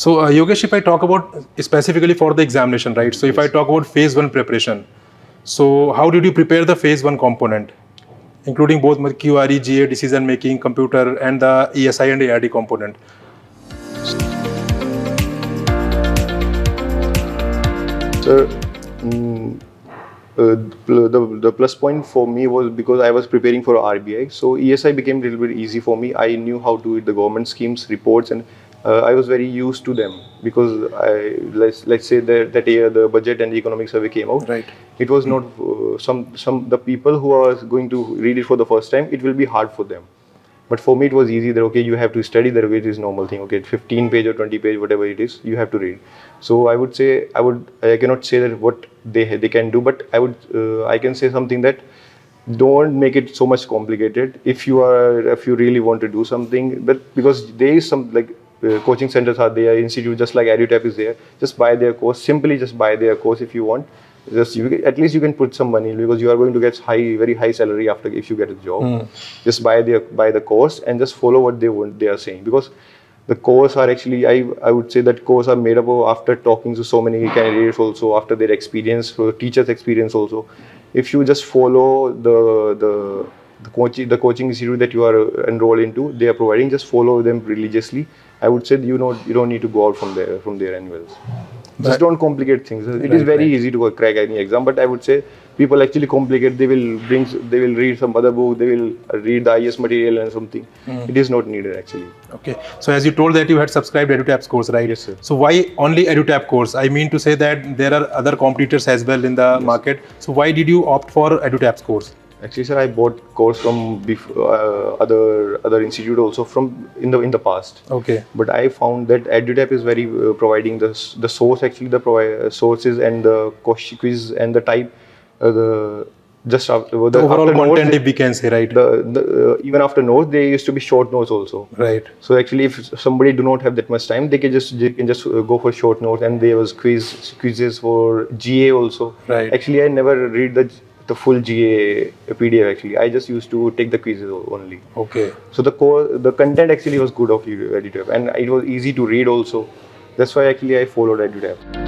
So Yogesh, if I talk about specifically for the examination, right? So if I talk about phase 1 preparation, so how did you prepare the phase 1 component, including both QRE, GA, decision making, computer, and the ESI and ARD component? So the plus point for me was because I was preparing for RBI, so ESI became a little bit easy for me. I knew how to read the government schemes, reports, and I was very used to them because let's say that year the budget and the economic survey came out. Right. It was not the people who are going to read it for the first time. It will be hard for them. But for me, it was easy that, okay, you have to study that, it is normal thing. Okay, 15 page or 20 page, whatever it is, you have to read. So I would say, I cannot say that what they can do, but I can say something that don't make it so much complicated. If you really want to do something, but because there is some coaching centers are there, institute just like EduTap is there. Just buy their course. Simply just buy their course if you want. At least you can put some money because you are going to get very high salary after if you get a job. Just buy the course and just follow what they are saying, because the course are actually I would say that course are made up of after talking to so many candidates, also after their experience, for teachers' experience also. If you just follow the coaching institute that you are enrolled into, they are providing, just follow them religiously. I would say you don't need to go out from their annuals. Just don't complicate things. It is very easy to crack any exam, but I would say people actually complicate. They will read some other book. They will read the IS material and something. It is not needed actually. Okay. So as you told that you had subscribed EduTap's course, right? Yes, sir. So why only EduTap course? I mean to say that there are other competitors as well in the market. So why did you opt for EduTap's course? Actually, sir, I bought course from other institute also in the past. Okay. But I found that EduTap is very providing the source, actually the sources and the quiz and the type just after the overall after content, notes, if we can say, right? Even after notes, there used to be short notes also. Right. So actually, if somebody do not have that much time, they can just go for short notes, and there was quizzes for GA also. Right. Actually, I never read the full GA PDF actually. I just used to take the quizzes only. Okay. So the content actually was good of EduTap, and it was easy to read also. That's why actually I followed EduTap.